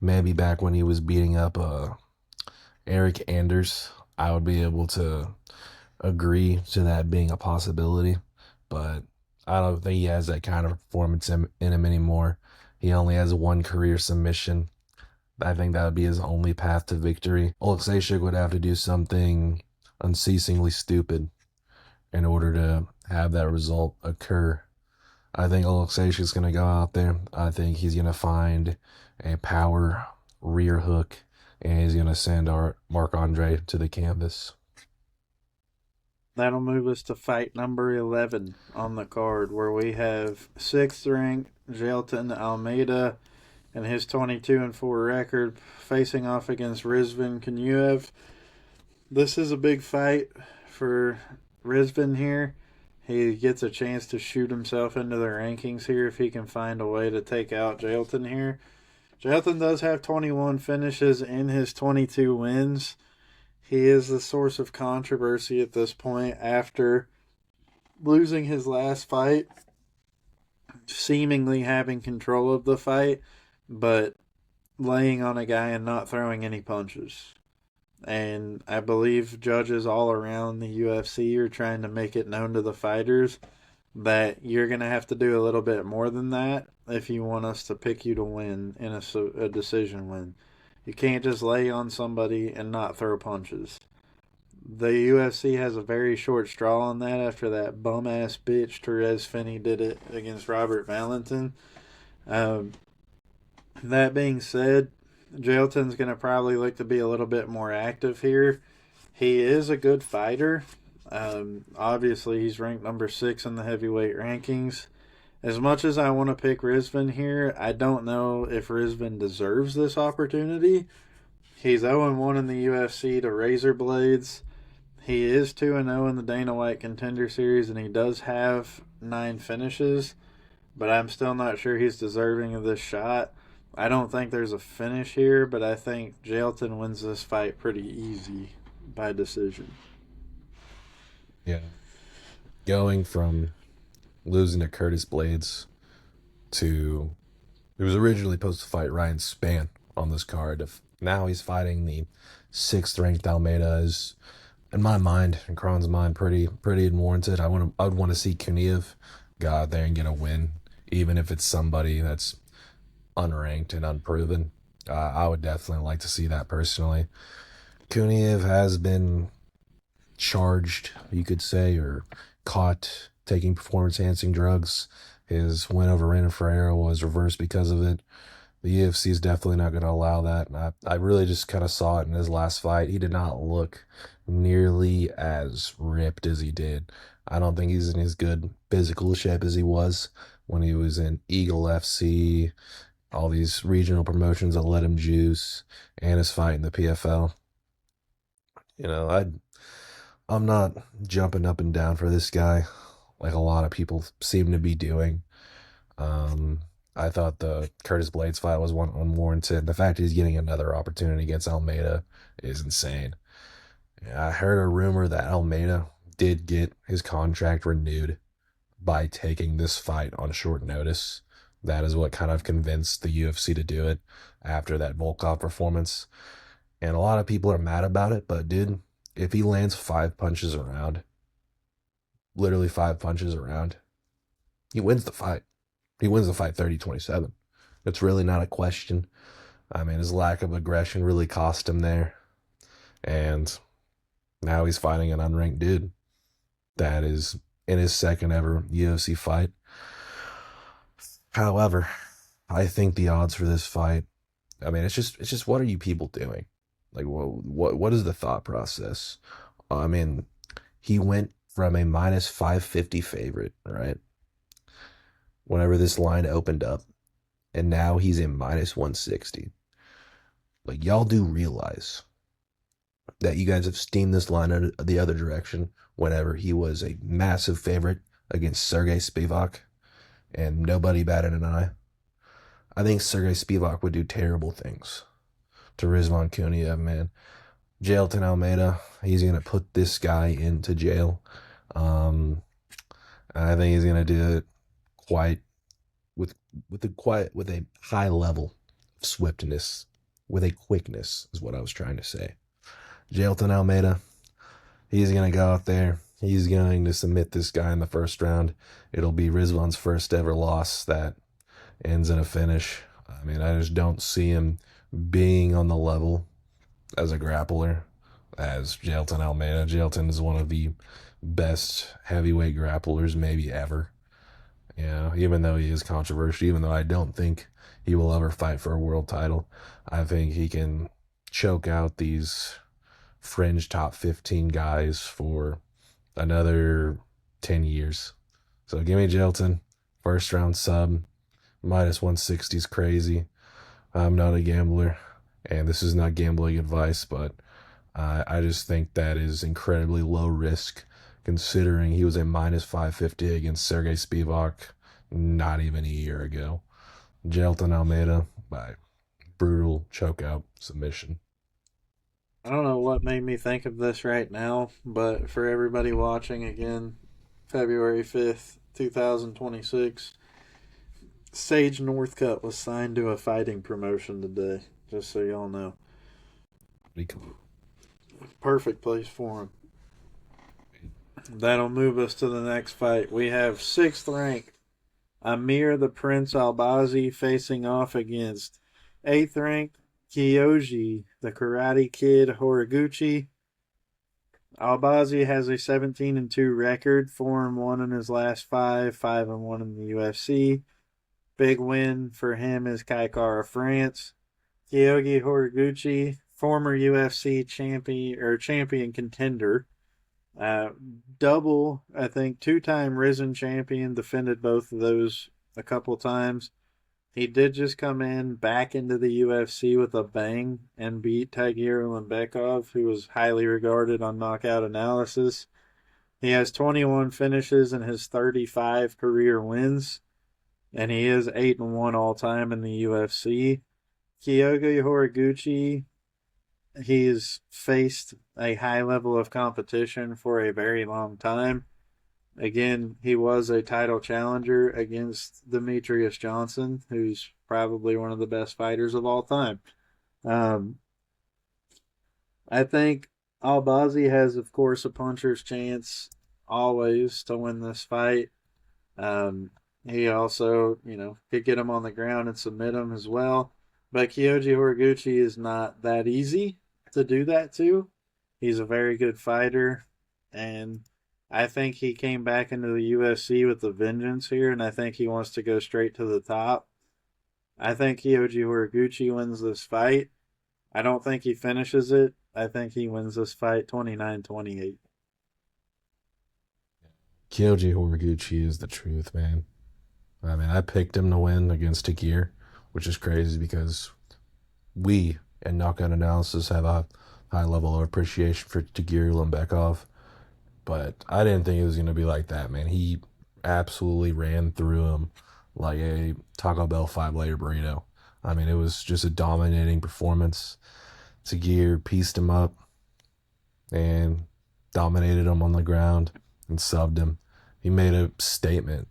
Maybe back when he was beating up Eric Anders, I would be able to agree to that being a possibility. But I don't think he has that kind of performance in him anymore. He only has one career submission. I think that would be his only path to victory. Oleksiejczuk would have to do something unceasingly stupid in order to have that result occur. I think Oleksiejczuk is going to go out there. I think he's going to find a power rear hook, and he's going to send our Marc Andre to the canvas. That'll move us to fight number 11 on the card, where we have sixth ranked Jailton Almeida and his 22-4 record facing off against Rizvan Kanyuev. This is a big fight for Rizvan here. He gets a chance to shoot himself into the rankings here if he can find a way to take out Jailton here. Jailton does have 21 finishes in his 22 wins. He is the source of controversy at this point after losing his last fight, seemingly having control of the fight, but laying on a guy and not throwing any punches. And I believe judges all around the UFC are trying to make it known to the fighters that you're going to have to do a little bit more than that if you want us to pick you to win in a decision win. You can't just lay on somebody and not throw punches. The UFC has a very short straw on that after that bum ass bitch Therese Finney did it against Robert Valentin. Um, that being said, Jailton's going to probably look to be a little bit more active here. He is a good fighter. Obviously, he's ranked number 6 in the heavyweight rankings. As much as I want to pick Rizvan here, I don't know if Rizvan deserves this opportunity. He's 0-1 in the UFC to razor blades. He is 2-0 in the Dana White Contender Series, and he does have 9 finishes, but I'm still not sure he's deserving of this shot. I don't think there's a finish here, but I think Jailton wins this fight pretty easy by decision. Yeah. Going from losing to Curtis Blades to, he was originally supposed to fight Ryan Spann on this card. Now he's fighting the 6th ranked Almeida is, in my mind, in Kron's mind, pretty unwarranted. I would want to see Kuniev go out there and get a win, even if it's somebody that's unranked and unproven. I would definitely like to see that personally. Kuniev has been charged, you could say, or caught taking performance-enhancing drugs. His win over Renan Ferreira was reversed because of it. The UFC is definitely not going to allow that. And I really just kind of saw it in his last fight. He did not look nearly as ripped as he did. I don't think he's in as good physical shape as he was when he was in Eagle FC, all these regional promotions that let him juice, and his fight in the PFL. You know, I'm not jumping up and down for this guy like a lot of people seem to be doing. Um, I thought the Curtis Blades fight was one unwarranted. The fact he's getting another opportunity against Almeida is insane. I heard a rumor that Almeida did get his contract renewed by taking this fight on short notice. That is what kind of convinced the UFC to do it after that Volkov performance. And a lot of people are mad about it, but dude, if he lands 5 punches around, literally 5 punches around, he wins the fight. He wins the fight 30-27. It's really not a question. I mean, his lack of aggression really cost him there. And now he's fighting an unranked dude that is in his second ever UFC fight. However, I think the odds for this fight, I mean, it's just what are you people doing? Like, what is the thought process? I mean, he went from a minus 550 favorite, right? Whenever this line opened up, and now he's a minus 160. Like, y'all do realize that you guys have steamed this line the other direction whenever he was a massive favorite against Sergey Spivak and nobody batted an eye. I think Sergey Spivak would do terrible things to Rizvan Kuniev, man. Jailton Almeida, he's going to put this guy into jail. Um, I think he's going to do it quite with with a high level of swiftness, with a quickness is what I was trying to say. Jailton Almeida, he's going to go out there. He's going to submit this guy in the first round. It'll be Rizvan's first ever loss that ends in a finish. I mean, I just don't see him being on the level as a grappler as Jailton Almeida. Jailton is one of the best heavyweight grapplers maybe ever. You know, even though he is controversial, even though I don't think he will ever fight for a world title, I think he can choke out these fringe top 15 guys for another 10 years. So give me Jailton, first round sub, minus 160 is crazy. I'm not a gambler, and this is not gambling advice, but I just think that is incredibly low risk considering he was a minus 550 against Sergey Spivak not even a year ago. Jailton Almeida by brutal chokeout submission. I don't know what made me think of this right now, but for everybody watching again, February 5th, 2026, Sage Northcutt was signed to a fighting promotion today, just so y'all know. Perfect place for him. That'll move us to the next fight. We have 6th ranked Amir the Prince Albazi facing off against 8th ranked Kyoji the Karate Kid Horiguchi. Albazi has a 17-2 record, 4-1 in his last 5, 5-1 in the UFC. Big win for him is Kaikara France. Kyoji Horiguchi, former UFC champion contender. Double, I think, 2-time Risen champion, defended both of those a couple times. He did just come in back into the UFC with a bang and beat Tagir Ulanbekov, who was highly regarded on knockout analysis. He has 21 finishes in his 35 career wins, and he is 8-1 all time in the UFC. Kyoji Horiguchi, he's faced a high level of competition for a very long time. Again, he was a title challenger against Demetrius Johnson, who's probably one of the best fighters of all time. I think Albazi has, of course, a puncher's chance always to win this fight. He also, could get him on the ground and submit him as well. But Kyoji Horiguchi is not that easy to do that to. He's a very good fighter, and I think he came back into the UFC with a vengeance here, and I think he wants to go straight to the top. I think Kyoji Horiguchi wins this fight. I don't think he finishes it. I think he wins this fight 29-28. Kyoji Horiguchi is the truth, man. I mean, I picked him to win against Tagir, which is crazy because we in Knockout Analysis have a high level of appreciation for Tagir Ulanbekov. But I didn't think it was going to be like that, man. He absolutely ran through him like a Taco Bell 5-layer burrito. I mean, it was just a dominating performance. Tagir pieced him up and dominated him on the ground and subbed him. He made a statement.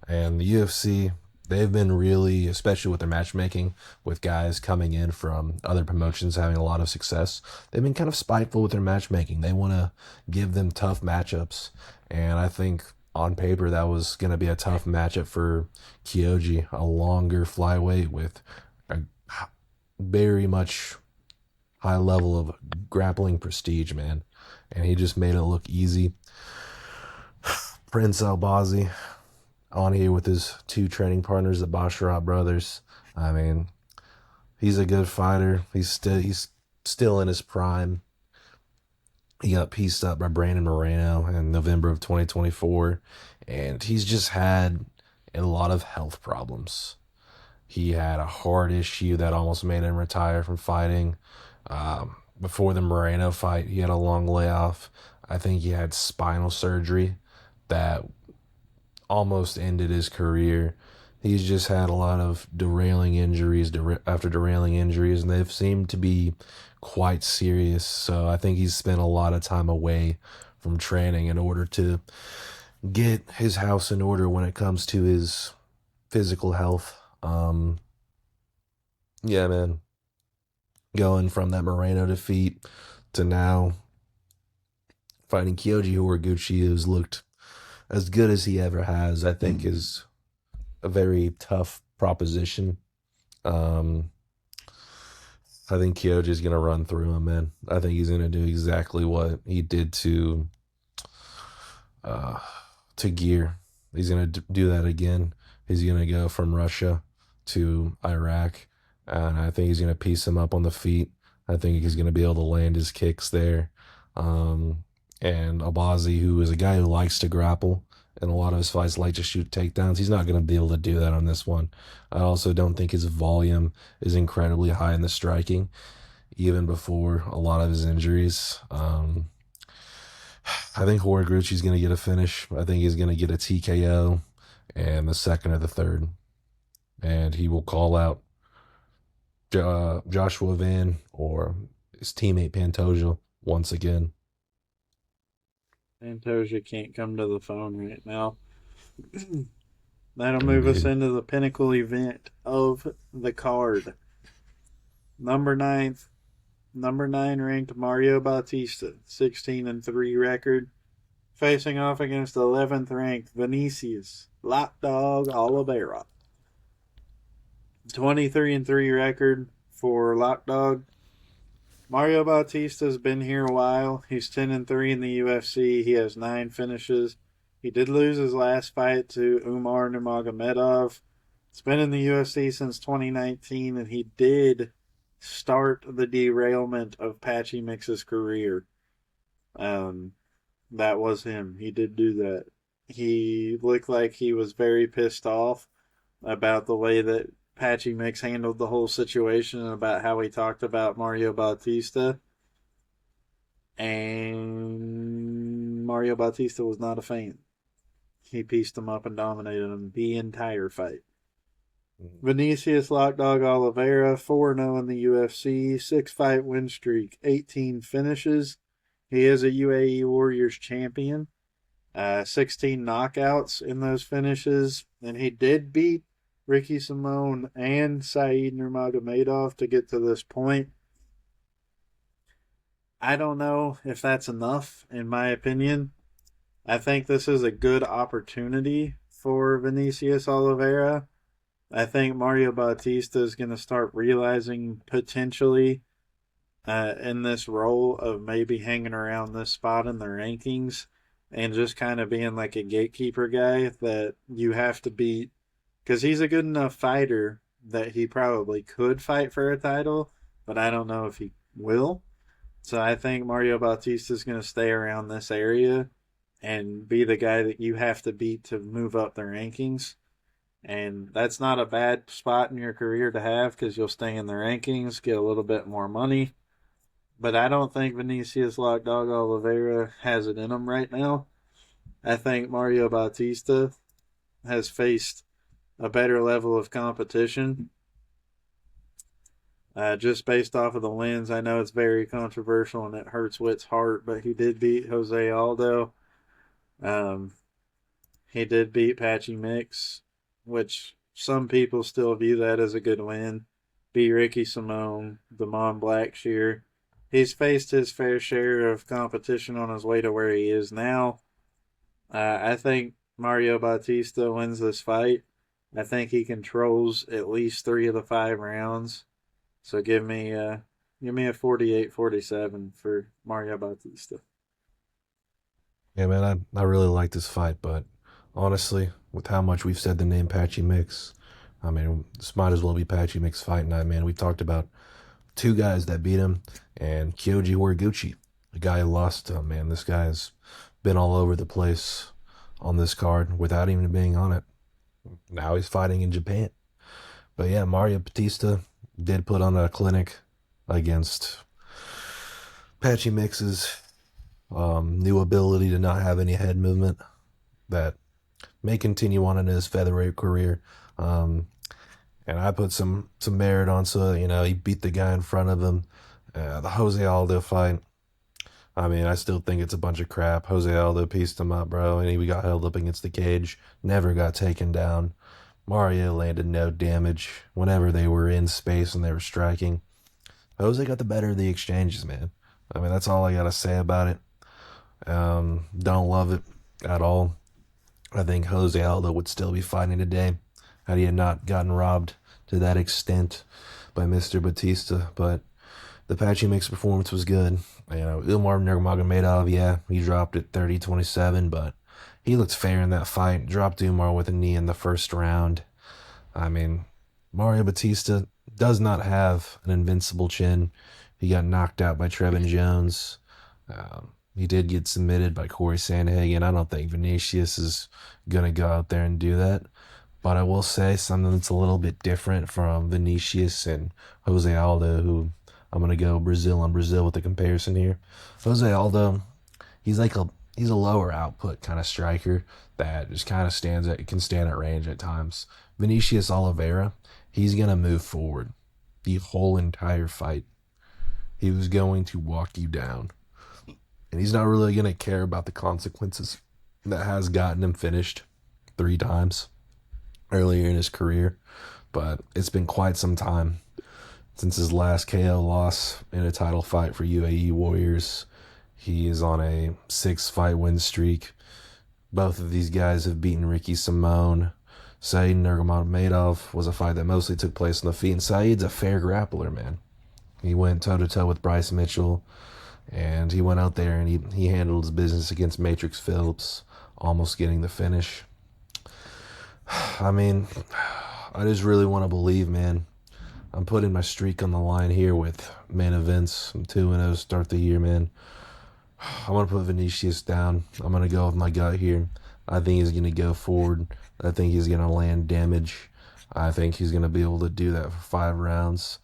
And the UFC, they've been really, especially with their matchmaking, with guys coming in from other promotions having a lot of success, they've been kind of spiteful with their matchmaking. They want to give them tough matchups. And I think on paper that was going to be a tough matchup for Kyoji, a longer flyweight with a very much high level of grappling prestige, man. And he just made it look easy. Prince Albazi on here with his 2 training partners, the Basharat brothers. I mean, he's a good fighter. He's still in his prime. He got pieced up by Brandon Moreno in November of 2024, and he's just had a lot of health problems. He had a heart issue that almost made him retire from fighting. Before the Moreno fight, he had a long layoff. I think he had spinal surgery that almost ended his career. He's just had a lot of derailing injuries after derailing injuries, and they've seemed to be quite serious. So I think he's spent a lot of time away from training in order to get his house in order when it comes to his physical health. Yeah, man. Going from that Moreno defeat to now fighting Kyoji Horiguchi, who's looked as good as he ever has, I think is a very tough proposition. Um, I think Kyoji's gonna run through him, man. I think he's gonna do exactly what he did uh, to Gear. He's gonna do that again. He's gonna go from Russia to Iraq, and I think he's gonna piece him up on the feet. I think he's gonna be able to land his kicks there. Um, and Abazi, who is a guy who likes to grapple, and a lot of his fights like to shoot takedowns, he's not gonna be able to do that on this one. I also don't think his volume is incredibly high in the striking, even before a lot of his injuries. I think Horiguchi's going to get a finish. I think he's going to get a TKO and the second or the third. And he will call out Joshua Van or his teammate Pantoja once again. Pantoja can't come to the phone right now. That'll move us Indeed. into the pinnacle event of the card. Number ninth, number 9 ranked Mario Bautista, 16-3 record, facing off against 11th ranked Vinicius Lockdog Oliveira. 23-3 record for Lockdog. Mario Bautista's been here a while. He's 10-3 in the UFC. He has 9 finishes. He did lose his last fight to Umar Nurmagomedov. He's been in the UFC since 2019, and he did start the derailment of Patchy Mix's career. That was him. He did do that. He looked like he was very pissed off about the way that Patchy Mix handled the whole situation and about how he talked about Mario Bautista. And Mario Bautista was not a fan. He pieced him up and dominated him the entire fight. Vinicius Lockdog Oliveira, 4-0 in the UFC, 6-fight win streak, 18 finishes. He is a UAE Warriors champion. 16 knockouts in those finishes. And he did beat Ricky Simone and Saeed Nurmagomedov to get to this point. I don't know if that's enough, in my opinion. I think this is a good opportunity for Vinicius Oliveira. I think Mario Bautista is going to start realizing potentially in this role of maybe hanging around this spot in the rankings and just kind of being like a gatekeeper guy that you have to beat because he's a good enough fighter that he probably could fight for a title, but I don't know if he will. So I think Mario Bautista is going to stay around this area and be the guy that you have to beat to move up the rankings. And that's not a bad spot in your career to have because you'll stay in the rankings, get a little bit more money. But I don't think Vinicius Lockdog Oliveira has it in him right now. I think Mario Bautista has faced a better level of competition. Just based off of the wins, I know it's very controversial and it hurts Witt's heart, but he did beat Jose Aldo. He did beat Patchy Mix, which some people still view that as a good win. Beat Ricky Simone, Damon Blackshear. He's faced his fair share of competition on his way to where he is now. I think Mario Bautista wins this fight. I think he controls at least 3 of the 5 rounds. So give me a 48-47 for Mario Bautista. Yeah, man, I really like this fight, but honestly, with how much we've said the name Patchy Mix, I mean, this might as well be Patchy Mix Fight Night, man. We talked about 2 guys that beat him, and Kyoji Horiguchi, the guy who lost to him, man. This guy's been all over the place on this card without even being on it. Now he's fighting in Japan, But yeah, Mario Bautista did put on a clinic against Patchy Mix's new ability to not have any head movement that may continue on in his featherweight career. Um, and I put some merit on, so he beat the guy in front of him. The Jose Aldo fight. I mean, I still think it's a bunch of crap. Jose Aldo pieced him up, bro, and he got held up against the cage. Never got taken down. Mario landed no damage whenever they were in space and they were striking. Jose got the better of the exchanges, man. I mean, that's all I gotta say about it. Don't love it at all. I think Jose Aldo would still be fighting today had he had not gotten robbed to that extent by Mr. Batista. But the Patchy Mix performance was good. Ilmar Nurmagomedov, yeah, he dropped it 30-27, but he looked fair in that fight. Dropped Umar with a knee in the first round. I mean, Mario Batista does not have an invincible chin. He got knocked out by Trevin Jones. He did get submitted by Corey Sandhagen. I don't think Vinicius is going to go out there and do that. But I will say something that's a little bit different from Vinicius and Jose Aldo, who I'm going to go Brazil on Brazil with the comparison here. Jose Aldo, he's a lower output kind of striker that just kind of can stand at range at times. Vinicius Oliveira, he's gonna move forward the whole entire fight. He was going to walk you down, and he's not really gonna care about the consequences. That has gotten him finished 3 times earlier in his career, but it's been quite some time since his last KO loss in a title fight for UAE Warriors. He is on a 6-fight win streak. Both of these guys have beaten Ricky Simone. Said Nurmagomedov was a fight that mostly took place on the feet, and Saeed's a fair grappler, man. He went toe to toe with Bryce Mitchell, and he went out there and he handled his business against Matrix Phillips, almost getting the finish. I mean, I just really want to believe, man. I'm putting my streak on the line here with main events. I'm 2-0 to start the year, man. I'm going to put Vinicius down. I'm going to go with my gut here. I think he's going to go forward. I think he's going to land damage. I think he's going to be able to do that for 5 rounds.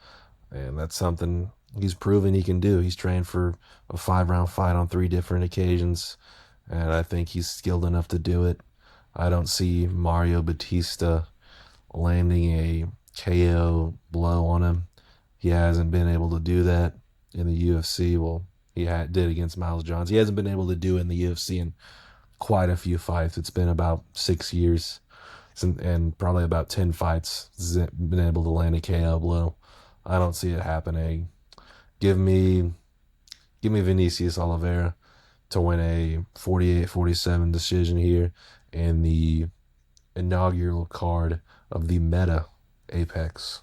And that's something he's proven he can do. He's trained for a 5-round fight on 3 different occasions. And I think he's skilled enough to do it. I don't see Mario Bautista landing a KO blow on him. He hasn't been able to do that in the UFC. Well, did against Miles Johns. He hasn't been able to do it in the UFC in quite a few fights. It's been about 6 years and probably about 10 fights he's been able to land a KO blow. I don't see it happening. Give me Vinicius Oliveira to win a 48-47 decision here in the inaugural card of the Meta Apex.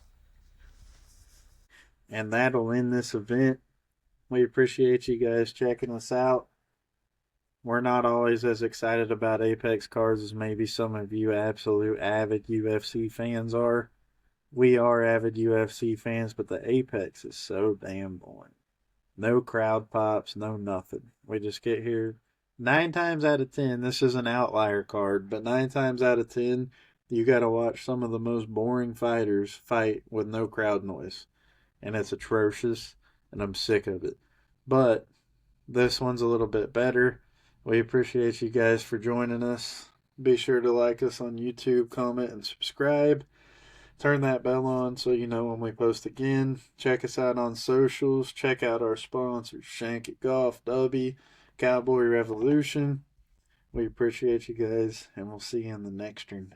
And that'll end this event. We appreciate you guys checking us out. We're not always as excited about Apex cards as maybe some of you absolute avid UFC fans are. We are avid UFC fans, but the Apex is so damn boring. No crowd pops, no nothing. We just get here. 9 times out of 10, this is an outlier card, but 9 times out of 10, you got to watch some of the most boring fighters fight with no crowd noise. And it's atrocious, and I'm sick of it. But this one's a little bit better. We appreciate you guys for joining us. Be sure to like us on YouTube, comment, and subscribe. Turn that bell on so you know when we post again. Check us out on socials. Check out our sponsors, Shank It Golf, Dubby, Cowboy Revolution. We appreciate you guys, and we'll see you in the next one.